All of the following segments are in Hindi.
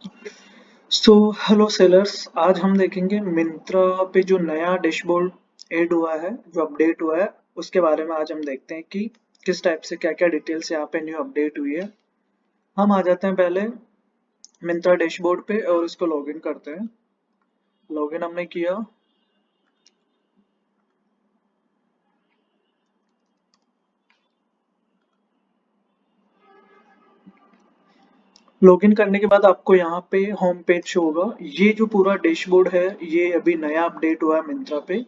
सो हेलो सेलर्स, आज हम देखेंगे मिंत्रा पे जो नया डैशबोर्ड ऐड हुआ है, जो अपडेट हुआ है उसके बारे में। आज हम देखते हैं कि किस टाइप से क्या क्या डिटेल्स यहाँ पे न्यू अपडेट हुई है। हम आ जाते हैं पहले मिंत्रा डैशबोर्ड पे और इसको लॉगिन करते हैं। लॉगिन हमने किया। लॉगिन करने के बाद आपको यहाँ पे होम पेज शो होगा। ये जो पूरा डैशबोर्ड है ये अभी नया अपडेट हुआ है मिंत्रा पे।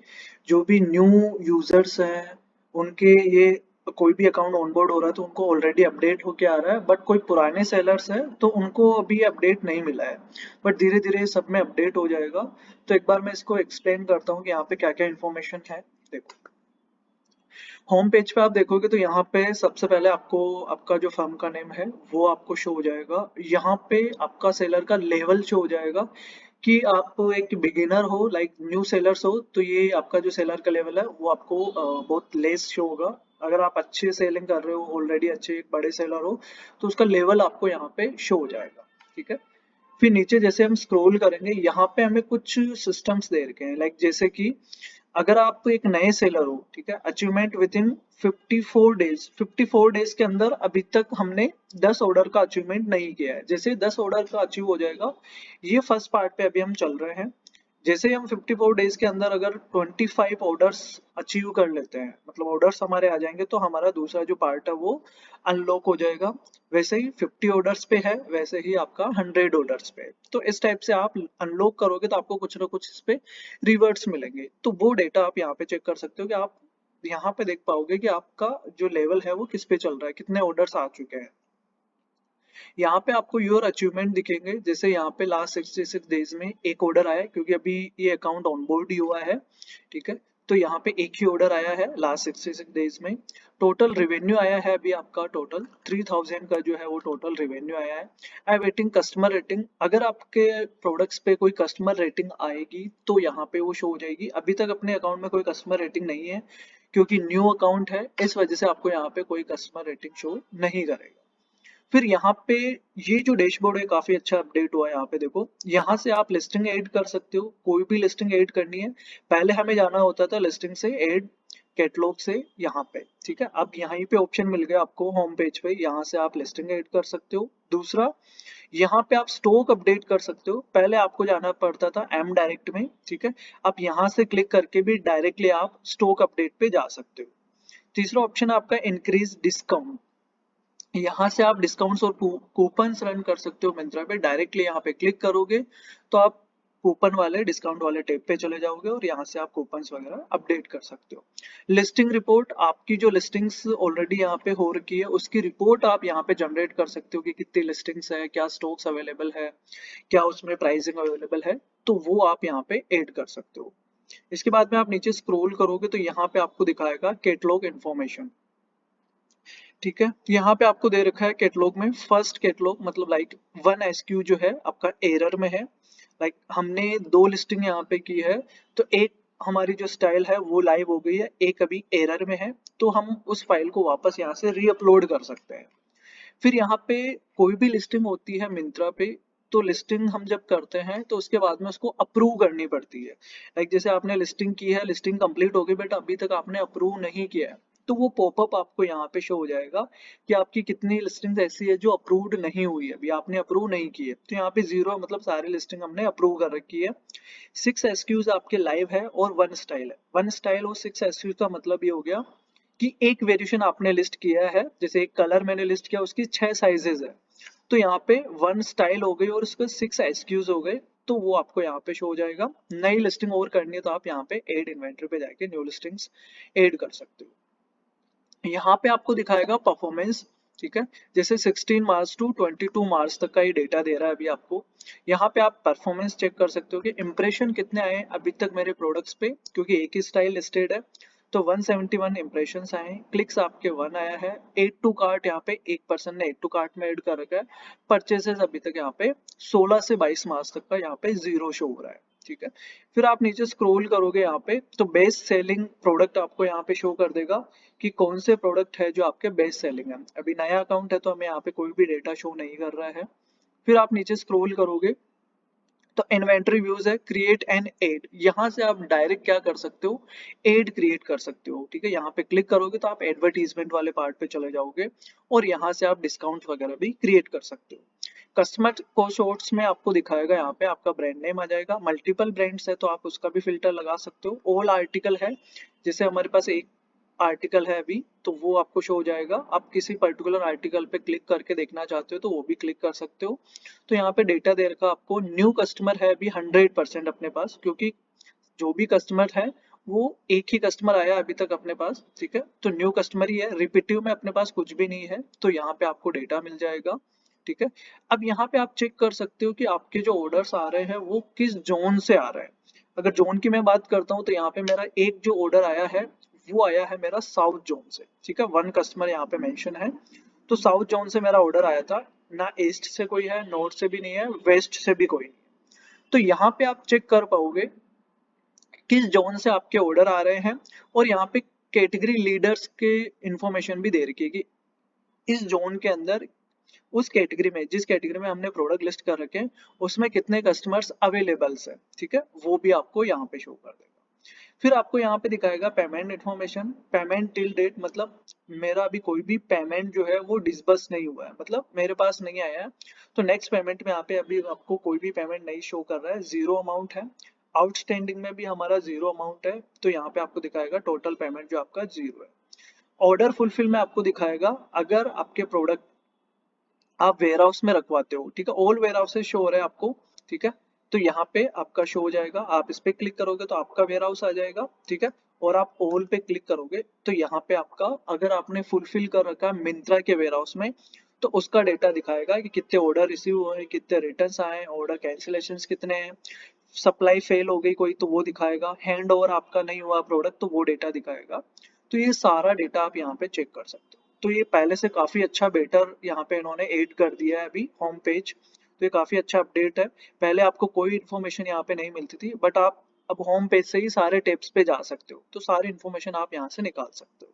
जो भी न्यू यूजर्स हैं उनके ये कोई भी अकाउंट ऑनबोर्ड हो रहा है तो उनको ऑलरेडी अपडेट होके आ रहा है, बट कोई पुराने सेलर्स है तो उनको अभी अपडेट नहीं मिला है। बट धीरे धीरे सब में अपडेट हो जाएगा। तो एक बार मैं इसको एक्सप्लेन करता हूँ कि यहाँ पे क्या क्या इन्फॉर्मेशन है। देखो, होम पेज पे आप देखोगे तो यहाँ पे सबसे पहले आपको आपका जो फर्म का नेम है वो आपको शो हो जाएगा। यहाँ पे आपका सेलर का लेवल शो हो जाएगा कि आप एक बिगिनर हो, लाइक न्यू सेलर्स हो तो ये आपका जो सेलर का लेवल है वो आपको बहुत लेस शो होगा। अगर आप अच्छे सेलिंग कर रहे हो, ऑलरेडी अच्छे एक बड़े सेलर हो, तो उसका लेवल आपको यहाँ पे शो हो जाएगा। ठीक है। फिर नीचे जैसे हम स्क्रॉल करेंगे यहाँ पे हमें कुछ सिस्टम्स दे रखे हैं, लाइक जैसे कि अगर आप एक नए सेलर हो, ठीक है, achievement with in 54 days, 54 days के अंदर अभी तक हमने 10 ऑर्डर का अचीवमेंट नहीं किया है। जैसे 10 ऑर्डर का अचीव हो जाएगा, ये फर्स्ट पार्ट पे अभी हम चल रहे हैं। जैसे ही हम 54 डेज के अंदर अगर 25 ऑर्डर्स अचीव कर लेते हैं, मतलब ऑर्डर्स हमारे आ जाएंगे, तो हमारा दूसरा जो पार्ट है वो अनलॉक हो जाएगा। वैसे ही 50 ऑर्डर्स पे है, वैसे ही आपका 100 ऑर्डर्स पे है। तो इस टाइप से आप अनलॉक करोगे तो आपको कुछ ना कुछ इस पे रिवर्ट्स मिलेंगे। तो वो डेटा आप यहाँ पे चेक कर सकते हो कि आप यहाँ पे देख पाओगे कि आपका जो लेवल है वो किस पे चल रहा है, कितने ऑर्डर्स आ चुके हैं। यहाँ पे आपको योर अचीवमेंट दिखेंगे। जैसे यहाँ पे लास्ट 66 डेज में एक ऑर्डर आया है, क्योंकि अभी ये अकाउंट ऑनबोर्ड ही हुआ है। ठीक है। तो यहाँ पे एक ही ऑर्डर आया है लास्ट 66 डेज में। टोटल रेवेन्यू आया है अभी आपका टोटल 3000 का जो है वो टोटल रेवेन्यू आया है। आई वेटिंग कस्टमर रेटिंग, अगर आपके प्रोडक्ट्स पे कोई कस्टमर रेटिंग आएगी तो यहाँ पे वो शो हो जाएगी। अभी तक अपने अकाउंट में कोई कस्टमर रेटिंग नहीं है, क्योंकि न्यू अकाउंट है, इस वजह से आपको यहाँ पे कोई कस्टमर रेटिंग शो नहीं करेगा। फिर यहाँ पे ये जो डैशबोर्ड है काफी अच्छा अपडेट हुआ है। यहाँ पे देखो, यहाँ से आप लिस्टिंग ऐड कर सकते हो, कोई भी लिस्टिंग ऐड करनी है। पहले हमें जाना होता था लिस्टिंग से ऐड कैटलॉग से यहाँ पे। ठीक है, अब यहाँ पे ऑप्शन मिल गया आपको होम पेज पे, यहाँ से आप लिस्टिंग ऐड कर सकते हो। दूसरा, यहाँ पे आप स्टॉक अपडेट कर सकते हो। पहले आपको जाना पड़ता था एम डायरेक्ट में। ठीक है, अब यहाँ से क्लिक करके भी डायरेक्टली आप स्टॉक अपडेट पे जा सकते हो। तीसरा ऑप्शन है आपका इंक्रीज डिस्काउंट। यहाँ से आप डिस्काउंट्स और कूपन्स रन कर सकते हो मिंत्रा पे। डायरेक्टली यहाँ पे क्लिक करोगे तो आप कूपन वाले डिस्काउंट वाले टैब पे चले जाओगे और यहाँ से आप कूपन्स वगैरह अपडेट कर सकते हो। लिस्टिंग रिपोर्ट, आपकी जो लिस्टिंग्स ऑलरेडी यहाँ पे हो रखी है उसकी रिपोर्ट आप यहाँ पे जनरेट कर सकते हो कि कितनी लिस्टिंग्स है, क्या स्टॉक्स अवेलेबल है, क्या उसमें प्राइसिंग अवेलेबल है। तो वो आप यहाँ पे ऐड कर सकते हो। इसके बाद में आप नीचे स्क्रॉल करोगे तो यहाँ पे आपको दिखाएगा कैटलॉग इन्फॉर्मेशन। ठीक है, यहाँ पे आपको दे रखा है कैटलॉग में फर्स्ट कैटलॉग, मतलब लाइक 1 SKU जो है आपका एरर में है। लाइक हमने 2 लिस्टिंग यहाँ पे की है, तो एक हमारी जो स्टाइल है वो लाइव हो गई है, एक अभी एरर में है। तो हम उस फाइल को वापस यहाँ से रीअपलोड कर सकते हैं। फिर यहाँ पे कोई भी लिस्टिंग होती है मिंत्रा पे, तो लिस्टिंग हम जब करते हैं तो उसके बाद में उसको अप्रूव करनी पड़ती है। लाइक जैसे आपने लिस्टिंग की है, लिस्टिंग कंप्लीट हो गई, बट अभी तक आपने अप्रूव नहीं किया है, तो वो पॉपअप आपको यहाँ पे शो हो जाएगा कि आपकी कितनी लिस्टिंग ऐसी है जो अप्रूव्ड नहीं हुई है, अभी आपने अप्रूव नहीं की है। तो यहाँ पे 0 मतलब सारी लिस्टिंग हमने अप्रूव कर रखी है। 6 SKUs आपके लाइव है और 1 स्टाइल है। 1 स्टाइल और 6 SKUs का मतलब ये हो गया कि एक वेरिएशन आपने लिस्ट किया है। जैसे एक कलर मैंने लिस्ट किया, उसकी 6 साइजेस है, तो यहाँ पे 1 स्टाइल हो गई और उसके 6 SKUs हो गए। तो वो आपको यहाँ पे शो हो जाएगा। नई लिस्टिंग और करनी है तो आप यहाँ पे एड इन्वेंटरी पे जाके न्यू लिस्टिंग्स ऐड कर सकते हो। यहाँ पे आपको दिखाएगा परफॉर्मेंस। ठीक है, जैसे 16 मार्च टू 22 मार्च तक का ये डेटा दे रहा है अभी आपको। यहाँ पे आप परफॉर्मेंस चेक कर सकते हो कि इंप्रेशन कितने आए हैं अभी तक मेरे प्रोडक्ट्स पे, क्योंकि एक ही स्टाइल लिस्टेड है। तो 171 इंप्रेशंस आए हैं, क्लिक्स आपके 1 आया है। एड टू कार्ट यहाँ पे एक पर्सन ने एड टू कार्ट में ऐड कर रखा है। परचेसेस अभी तक यहाँ पे 16 से 22 मार्च तक का यहाँ पे 0 शो हो रहा है। ठीक है, फिर आप नीचे स्क्रॉल करोगे यहाँ पे तो बेस्ट सेलिंग प्रोडक्ट आपको यहाँ पे शो कर देगा कि कौन से प्रोडक्ट है जो आपके बेस्ट सेलिंग है। अभी नया अकाउंट है तो हमें यहाँ पे कोई भी डेटा शो नहीं कर रहा है। फिर आप नीचे स्क्रॉल करोगे तो इन्वेंटरी व्यूज है, क्रिएट एन एड, यहाँ से आप डायरेक्ट क्या कर सकते हो, एड क्रिएट कर सकते हो। ठीक है, यहाँ पे क्लिक करोगे तो आप एडवर्टीजमेंट वाले पार्ट पे चले जाओगे और यहाँ से आप डिस्काउंट वगैरह भी क्रिएट कर सकते हो। कस्टमर को शॉर्ट्स में आपको दिखाएगा, यहाँ पे आपका ब्रांड नेम आ जाएगा, मल्टीपल ब्रांड्स है तो आप उसका भी फिल्टर लगा सकते हो। ऑल आर्टिकल है, जैसे हमारे पास एक आर्टिकल है अभी तो वो आपको शो हो जाएगा। आप किसी पर्टिकुलर आर्टिकल पे क्लिक करके देखना चाहते हो तो वो भी क्लिक कर सकते हो। तो यहाँ पे डेटा दे रखा आपको, न्यू कस्टमर है अभी 100% अपने पास, क्योंकि जो भी कस्टमर है वो एक ही कस्टमर आया अभी तक अपने पास। ठीक है, तो न्यू कस्टमर ही है, रिपीटिव में अपने पास कुछ भी नहीं है, तो यहाँ पे आपको डेटा मिल जाएगा। ठीक है, अब यहाँ पे आप चेक कर सकते हो कि आपके जो ऑर्डर्स आ रहे हैं वो किस जोन से आ रहे हैं। अगर जोन की मैं बात करता हूँ तो यहाँ पे मेरा एक जो ऑर्डर आया है वो आया है मेरा साउथ जोन से। ठीक है, वन कस्टमर यहाँ पे मेंशन है, तो साउथ जोन से मेरा ऑर्डर आया था, ना ईस्ट से कोई है, नॉर्थ से भी नहीं है, वेस्ट से भी कोई नहीं। तो यहाँ पे आप चेक कर पाओगे किस जोन से आपके ऑर्डर आ रहे हैं, और यहाँ पे कैटेगरी लीडर्स के इंफॉर्मेशन भी दे रखी है कि इस जोन के अंदर उस कैटेगरी में, जिस कैटेगरी में हमने प्रोडक्ट लिस्ट कर रखे हैं उसमें कितने कस्टमर्स अवेलेबल्स है। ठीक है, वो भी आपको यहाँ पे शो कर देगा। फिर आपको यहाँ पे दिखाएगा payment information, payment till date, मतलब मेरा अभी कोई भी पेमेंट जो है वो डिसबर्स नहीं हुआ है, मतलब मेरे पास नहीं आया है। तो नेक्स्ट पेमेंट में यहाँ पे अभी आपको कोई भी पेमेंट नहीं शो कर रहा है, जीरो अमाउंट है। आउटस्टैंडिंग में भी हमारा जीरो अमाउंट है, तो यहाँ पे आपको दिखाएगा टोटल पेमेंट जो आपका जीरो है। ऑर्डर फुलफिल में आपको दिखाएगा अगर आपके प्रोडक्ट आप वेयर हाउस में रखवाते हो। ठीक है, ऑल वेयर हाउसेस शो हो रहा है आपको। ठीक है, तो यहाँ पे आपका शो हो जाएगा, आप इस पे क्लिक करोगे तो आपका वेयर हाउस आ जाएगा। ठीक है, और आप ऑल पे क्लिक करोगे तो यहाँ पे आपका, अगर आपने फुलफिल कर रखा है मिंत्रा के वेयर हाउस में, तो उसका डेटा दिखाएगा कि कितने ऑर्डर रिसीव हुए, कितने रिटर्न्स आए, ऑर्डर कैंसिलेशन कितने हैं, सप्लाई फेल हो गई कोई तो वो दिखाएगा, हैंड ओवर आपका नहीं हुआ प्रोडक्ट तो वो डेटा दिखाएगा। तो ये सारा डेटा आप यहाँ पे चेक कर सकते हो। तो ये पहले से काफी अच्छा बेटर यहाँ पे इन्होंने ऐड कर दिया है अभी होम पेज, तो ये काफी अच्छा अपडेट है। पहले आपको कोई इन्फॉर्मेशन यहाँ पे नहीं मिलती थी, बट आप अब होम पेज से ही सारे टिप्स पे जा सकते हो, तो सारी इन्फॉर्मेशन आप यहाँ से निकाल सकते हो।